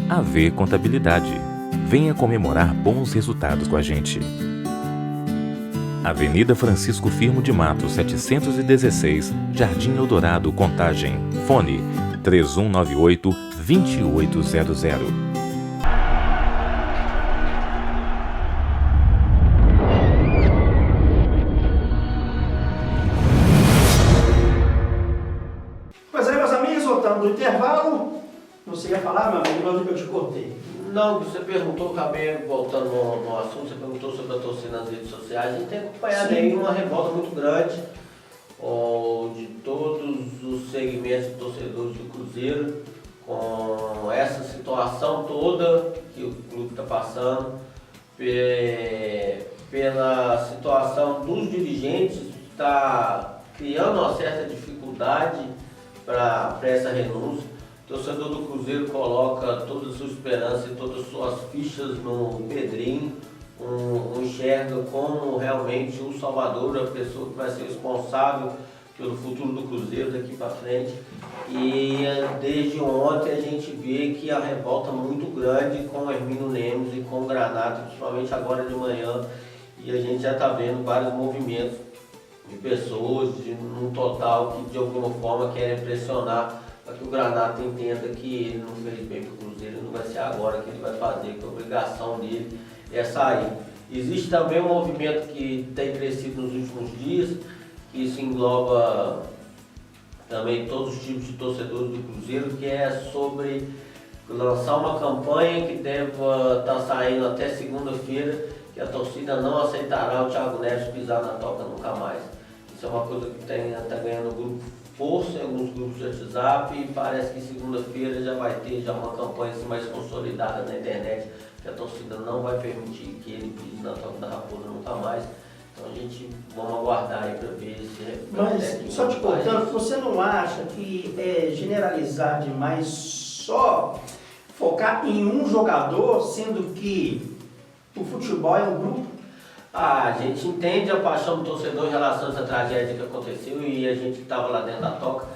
Speaker 8: AV Contabilidade. Venha comemorar bons resultados com a gente. Avenida Francisco Firmo de Matos, 716, Jardim Eldorado, Contagem. Fone 3198-2800.
Speaker 1: Do intervalo, você ia falar, meu amigo, onde que eu te cortei?
Speaker 2: Não, você perguntou, acabei voltando no assunto, você perguntou sobre a torcida nas redes sociais. A gente tem acompanhado aí uma revolta muito grande de todos os segmentos de torcedores do Cruzeiro, com essa situação toda que o clube está passando, pela situação dos dirigentes, está criando uma certa dificuldade para essa renúncia. O torcedor do Cruzeiro coloca toda a sua esperança e todas as suas fichas no Pedrinho, enxerga como realmente o salvador, a pessoa que vai ser responsável pelo futuro do Cruzeiro daqui para frente. E desde ontem a gente vê que a revolta é muito grande com o Hermínio Lemos e com o Granato, principalmente agora de manhã, e a gente já está vendo vários movimentos de pessoas, num total que de alguma forma querem pressionar para que o Granato entenda que ele não fez bem para o Cruzeiro, não vai ser agora que ele vai fazer, que a obrigação dele é sair. Existe também um movimento que tem crescido nos últimos dias, que isso engloba também todos os tipos de torcedores do Cruzeiro, que é sobre lançar uma campanha que deva estar saindo até segunda-feira, que a torcida não aceitará o Thiago Neves pisar na toca nunca mais. Isso é uma coisa que está ganhando força em alguns grupos de WhatsApp e parece que segunda-feira já vai ter já uma campanha assim, mais consolidada na internet, que a torcida não vai permitir que ele pise na Toca da Raposa nunca mais. Então a gente vamos aguardar aí para ver se...
Speaker 1: Mas, só te cortando, você não acha que é generalizar demais só focar em um jogador, sendo que o futebol é um grupo?
Speaker 2: A gente entende a paixão do torcedor em relação a essa tragédia que aconteceu e a gente que estava lá dentro da Toca,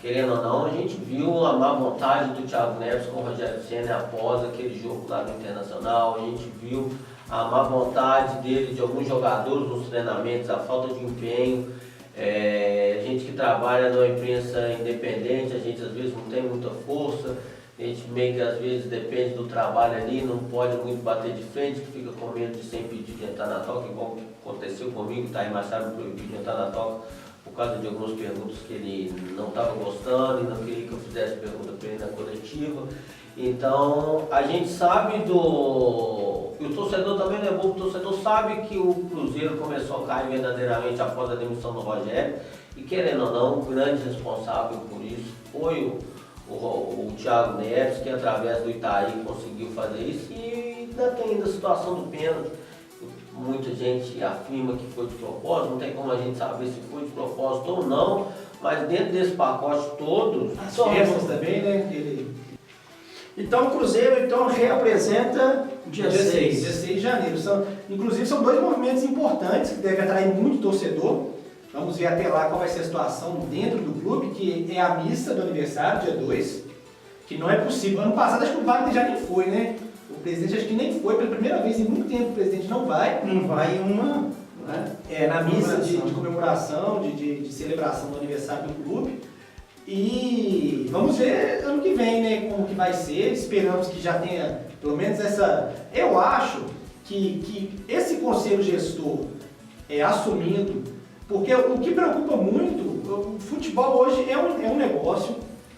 Speaker 2: querendo ou não, a gente viu a má vontade do Thiago Neves com o Rogério Ceni após aquele jogo lá no Internacional, a gente viu a má vontade dele, de alguns jogadores nos treinamentos, a falta de empenho. A gente que trabalha numa imprensa independente, a gente às vezes não tem muita força, a gente meio que às vezes depende do trabalho ali, não pode muito bater de frente, que fica com medo de ser impedido de entrar na Toca, igual aconteceu comigo, tá aí Machado me proibiu de entrar na Toca por causa de algumas perguntas que ele não estava gostando e não queria que eu fizesse pergunta para ele na coletiva. Então a gente sabe e o torcedor também não é bobo, o torcedor sabe que o Cruzeiro começou a cair verdadeiramente após a demissão do Rogério e querendo ou não, o grande responsável por isso foi o Thiago Neves, que através do Itaí conseguiu fazer isso e ainda tem a situação do pênalti. Muita gente afirma que foi de propósito, não tem como a gente saber se foi de propósito ou não, mas dentro desse pacote todo...
Speaker 3: As festas também, né?
Speaker 1: Então o Cruzeiro reapresenta dia 6.
Speaker 3: Dia 6 de janeiro. Inclusive são dois movimentos importantes que devem atrair muito torcedor. Vamos ver até lá qual vai ser a situação dentro do clube, que é a missa do aniversário, dia 2, que não é possível. Ano passado acho que o Wagner já nem foi, né? O presidente acho que nem foi, pela primeira vez em muito tempo o presidente não vai.
Speaker 1: Não vai em uma... Né?
Speaker 3: Na missa de comemoração, de celebração do aniversário do clube. E vamos ver ano que vem, né, como que vai ser. Esperamos que já tenha pelo menos essa... Eu acho que esse conselho gestor assumindo, porque o que preocupa muito, o futebol hoje é um negócio,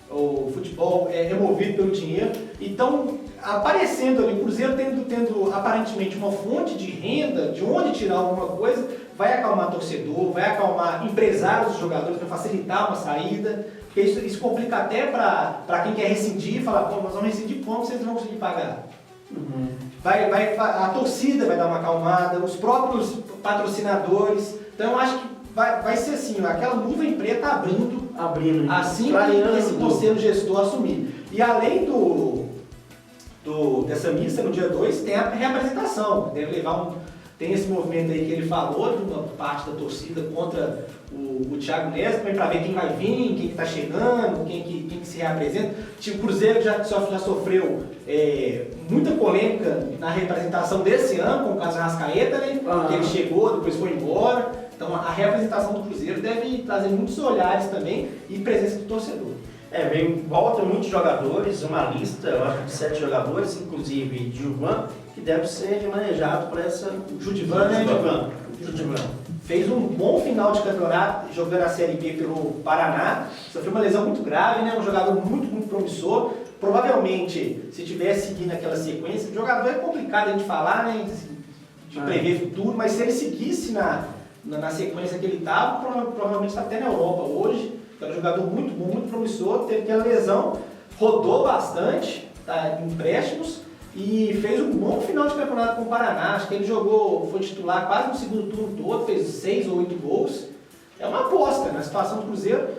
Speaker 3: o futebol é movido pelo dinheiro, então aparecendo ali, o Cruzeiro tendo aparentemente uma fonte de renda, de onde tirar alguma coisa, vai acalmar torcedor, vai acalmar empresários, jogadores, para facilitar uma saída, porque isso complica até para quem quer rescindir, falar, pô, nós vamos rescindir como vocês não vão conseguir pagar?
Speaker 1: Uhum.
Speaker 3: A torcida vai dar uma acalmada, os próprios patrocinadores, então eu acho que vai ser assim, aquela nuvem preta abrindo assim que esse conselho gestor assumir. E além dessa missa no dia 2, tem a reapresentação, deve levar tem esse movimento aí que ele falou, de uma parte da torcida contra o Thiago Neves, também para ver quem vai vir, quem está chegando, quem que se reapresenta. O Cruzeiro já sofreu muita polêmica na representação desse ano, com o caso Arrascaeta, né? Que ele chegou, depois foi embora. Então a representação do Cruzeiro deve trazer muitos olhares também e presença do torcedor.
Speaker 1: Voltam muitos jogadores, uma lista, eu acho de 7 jogadores, inclusive Gilvan, que deve ser manejado para essa...
Speaker 3: Judivan. Fez um bom final de campeonato, jogando a Série B pelo Paraná. Sofreu uma lesão muito grave, né? Um jogador muito, muito promissor. Provavelmente, se tivesse seguindo aquela sequência, o jogador é complicado de falar, né? De prever futuro, mas se ele seguisse na sequência que ele estava, provavelmente está até na Europa hoje. É um jogador muito bom, muito promissor, teve aquela lesão, rodou bastante, tá, em empréstimos, e fez um bom final de campeonato com o Paraná. Acho que ele foi titular quase no segundo turno todo, fez 6 ou 8 gols. É uma aposta, na situação do Cruzeiro,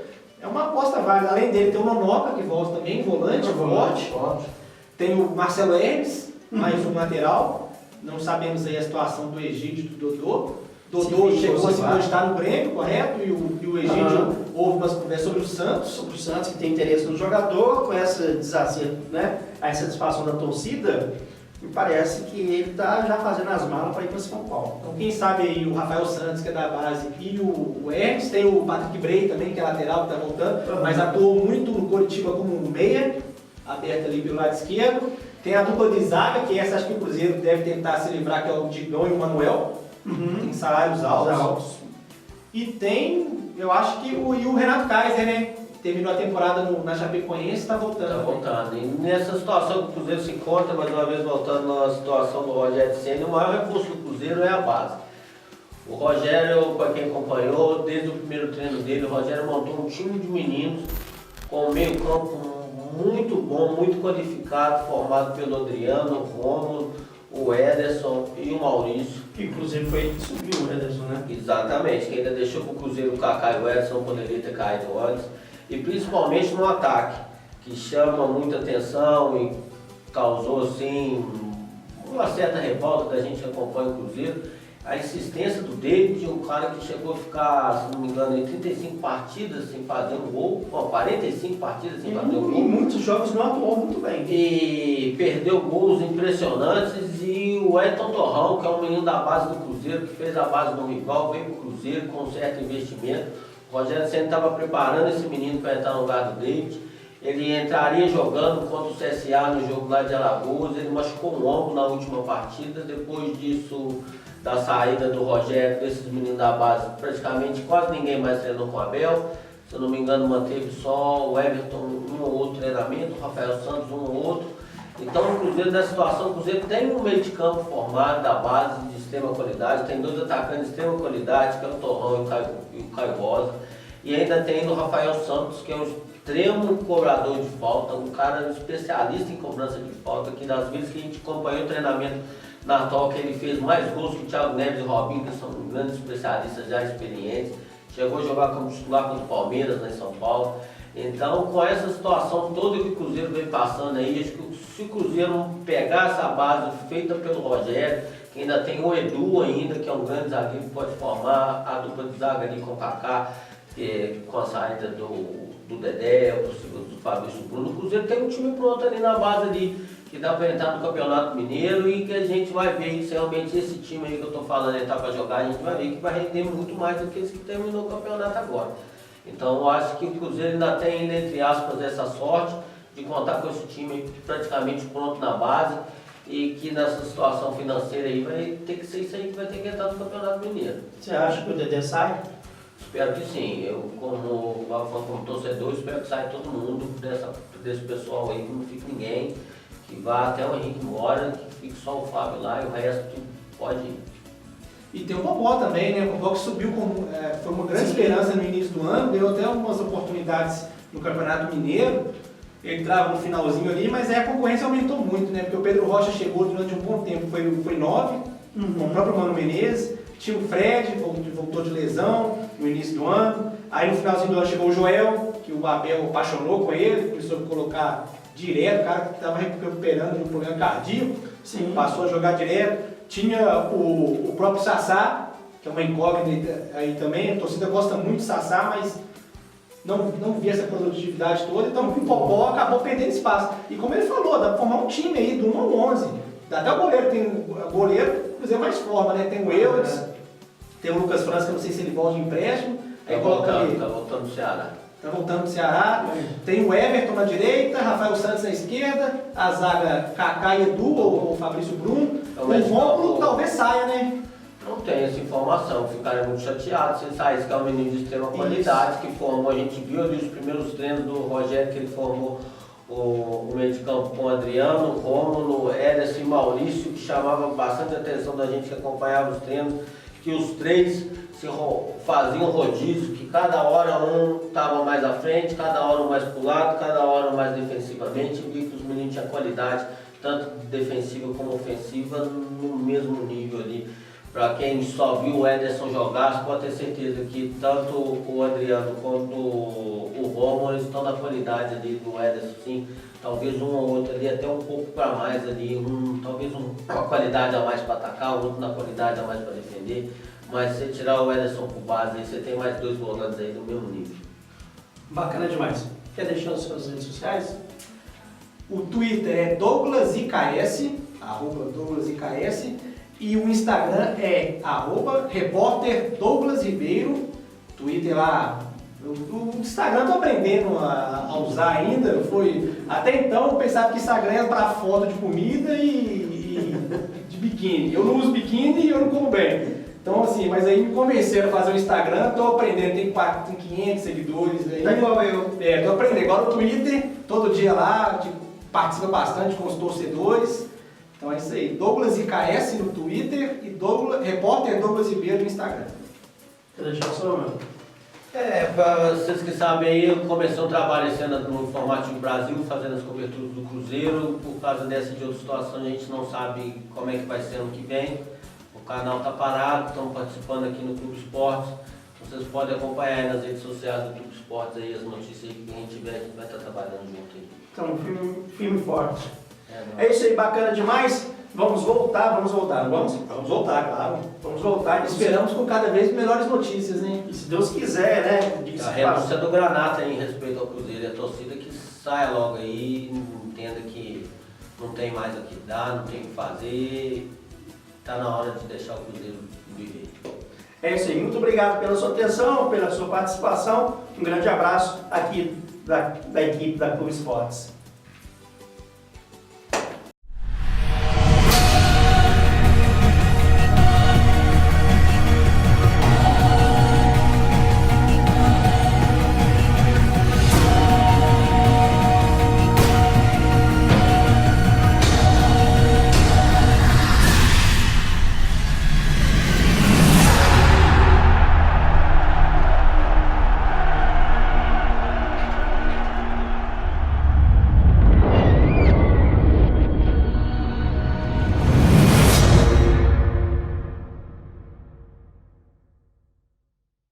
Speaker 3: é uma aposta válida. Além dele tem o Nonoca, que volta também, volante, forte. Tem o Marcelo Hermes, mais um lateral. Não sabemos aí a situação do Egídio e do Dodô. Dodô chegou a se cogitar no Grêmio, correto? E o Egídio houve umas conversas sobre o Santos.
Speaker 1: Sobre o Santos, que tem interesse no jogador, com essa desacerto, né? A insatisfação da torcida, me parece que ele está já fazendo as malas para ir para São Paulo.
Speaker 3: Então quem sabe aí o Rafael Santos, que é da base, e o Hermes, tem o Patrick Bray também, que é lateral, que está voltando, mas atuou muito no Coritiba como um meia, aberto ali pelo lado esquerdo. Tem a dupla de zaga, que essa acho que o Cruzeiro deve tentar se livrar, que é o Digão e o Manuel. Tem salários altos. E tem, eu acho que o Renato Kaiser, né? Terminou a temporada na Chapecoense e está voltando.
Speaker 2: Está voltando. E nessa situação que o Cruzeiro se encontra, mais uma vez voltando na situação do Rogério Ceni, o maior recurso do Cruzeiro é a base. O Rogério, para quem acompanhou, desde o primeiro treino dele, o Rogério montou um time de meninos com um meio campo muito bom, muito qualificado, formado pelo Adriano, o Rômulo, o Ederson e o Maurício.
Speaker 1: Que inclusive foi ele que subiu o Ederson, né?
Speaker 2: Exatamente, que ainda deixou para o Cruzeiro o Kaká e o Ederson poderia ter caído antes. E principalmente no ataque, que chama muita atenção e causou assim uma certa revolta da gente que acompanha o Cruzeiro. A insistência do David, um cara que chegou a ficar, se não me engano, em 35 partidas sem fazer um gol, 45 partidas sem fazer um gol.
Speaker 1: Em muitos jogos não atuou muito bem.
Speaker 2: E perdeu gols impressionantes. E o Elton Torrão, que é um menino da base do Cruzeiro, que fez a base do rival, veio para o Cruzeiro com um certo investimento. O Rogério sempre estava preparando esse menino para entrar no lugar do David. Ele entraria jogando contra o CSA no jogo lá de Alagoas. Ele machucou um ombro na última partida. Depois disso, da saída do Rogério, desses meninos da base, praticamente quase ninguém mais treinou com o Abel. Se eu não me engano, manteve só o Everton um ou outro treinamento, o Rafael Santos um ou outro. Então o Cruzeiro, nessa situação, o Cruzeiro tem um meio de campo formado da base de extrema qualidade, tem 2 atacantes de extrema qualidade, que é o Torrão e o Caio Rosa. E ainda tem o Rafael Santos, que é um extremo cobrador de falta, um cara especialista em cobrança de falta, que das vezes que a gente acompanhou o treinamento na toca, ele fez mais gols que o Thiago Neves e o Robinho, que são grandes especialistas já experientes. Chegou a jogar como titular contra o Palmeiras, lá em São Paulo. Então, com essa situação toda que o Cruzeiro vem passando aí, acho que se o Cruzeiro pegar essa base feita pelo Rogério, que ainda tem o Edu ainda, que é um grande zagueiro que pode formar a dupla de zaga ali com o Kaká, com a saída do Dedé, do Fabrício Bruno, o Cruzeiro tem um time pronto ali na base ali, que dá para entrar no Campeonato Mineiro e que a gente vai ver se realmente esse time aí que eu estou falando está para jogar, a gente vai ver que vai render muito mais do que esse que terminou o campeonato agora. Então eu acho que o Cruzeiro ainda tem, entre aspas, essa sorte de contar com esse time praticamente pronto na base e que nessa situação financeira aí vai ter que ser isso aí que vai ter que entrar no Campeonato Mineiro.
Speaker 1: Você acha que o Dedé sai?
Speaker 2: Espero que sim. Eu, como torcedor, espero que saia todo mundo desse pessoal aí, que não fique ninguém, que vá até o Henrique Mora, que fique só o Fábio lá e o resto pode ir.
Speaker 3: E tem o Bobó também, né? O Bobó que subiu, foi uma grande esperança no início do ano, deu até algumas oportunidades no Campeonato Mineiro. Ele entrava no finalzinho ali, mas aí a concorrência aumentou muito, né? Porque o Pedro Rocha chegou durante um bom tempo, foi 9, com o próprio Mano Menezes. Tinha o Fred, voltou de lesão no início do ano. Aí no finalzinho do ano chegou o Joel, que o Abel apaixonou com ele, começou a colocar direto, o cara que estava recuperando de um problema cardíaco, passou a jogar direto. Tinha o próprio Sassá, que é uma incógnita aí também. A torcida gosta muito de Sassá, mas não via essa produtividade toda. Então o Popó acabou perdendo espaço. E como ele falou, dá para formar um time aí do 1 ao 11. Até o goleiro, tem o goleiro, o Cruzeiro mais forma, né? Tem o Eudes, tem o Lucas França, que eu não sei se ele volta de empréstimo. Aí
Speaker 2: Tá voltando do Ceará.
Speaker 3: Tá voltando do Ceará. Tem o Everton na direita, Rafael Santos na esquerda, a zaga Kaká e Edu ou Fabrício Bruno. O Rômulo talvez saia, né?
Speaker 2: Não tem essa informação, ficaria muito chateado se ele saísse, que é um menino de extrema qualidade, que formou, a gente viu ali os primeiros treinos do Rogério, que ele formou o meio de campo com o Adriano, Rômulo, Ederson e Maurício, que chamava bastante a atenção da gente que acompanhava os treinos, que os três faziam rodízio, que cada hora um estava mais à frente, cada hora um mais para o lado, cada hora um mais defensivamente, e vi que os meninos tinham qualidade, tanto defensiva como ofensiva, no mesmo nível ali. Para quem só viu o Ederson jogar, pode ter certeza que tanto o Adriano quanto o Rômulo estão na qualidade ali do Ederson, sim. Talvez um ou outro ali, até um pouco para mais ali, talvez uma qualidade a mais para atacar, outro na qualidade a mais para defender. Mas se você tirar o Ederson por base, aí você tem mais 2 volantes aí no mesmo nível.
Speaker 1: Bacana demais. Quer deixar as suas redes sociais?
Speaker 3: O Twitter é DouglasIKS, @DouglasIKS. E o Instagram é @repórterdouglasribeiro. Twitter lá. O Instagram eu tô aprendendo a usar ainda. Até então eu pensava que Instagram era para foto de comida e de biquíni. Eu não uso biquíni e eu não como bem. Então assim, mas aí me convenceram a fazer o Instagram, tô aprendendo, tem 500 seguidores aí.
Speaker 1: Tá igual eu.
Speaker 3: Tô aprendendo. Agora o Twitter, todo dia lá, participa bastante com os torcedores. Então é isso aí, DouglasIKS no Twitter repórter Douglas Ribeiro no Instagram.
Speaker 1: Quer deixar o seu, meu?
Speaker 2: Para vocês que sabem aí, eu comecei um trabalho esse ano no Informativo Brasil, fazendo as coberturas do Cruzeiro. Por causa dessa e de outra situação, a gente não sabe como é que vai ser ano que vem. O canal está parado, estamos participando aqui no Clube Esportes. Vocês podem acompanhar aí nas redes sociais do Clube Esportes aí as notícias aí que a gente tiver, a gente vai estar trabalhando junto aí.
Speaker 1: Então, firme e forte. É isso aí, bacana demais. Vamos voltar, não vamos?
Speaker 3: Vamos voltar, claro.
Speaker 1: Vamos voltar.
Speaker 3: Esperamos com cada vez melhores notícias, né?
Speaker 1: E se Deus quiser, né?
Speaker 2: A renúncia do Granata em respeito ao Cruzeiro e a torcida que saia logo aí, entenda que não tem mais o que dar, não tem o que fazer, está na hora de deixar o Cruzeiro viver.
Speaker 1: É isso aí, muito obrigado pela sua atenção, pela sua participação. Um grande abraço aqui da equipe da Clube Esportes.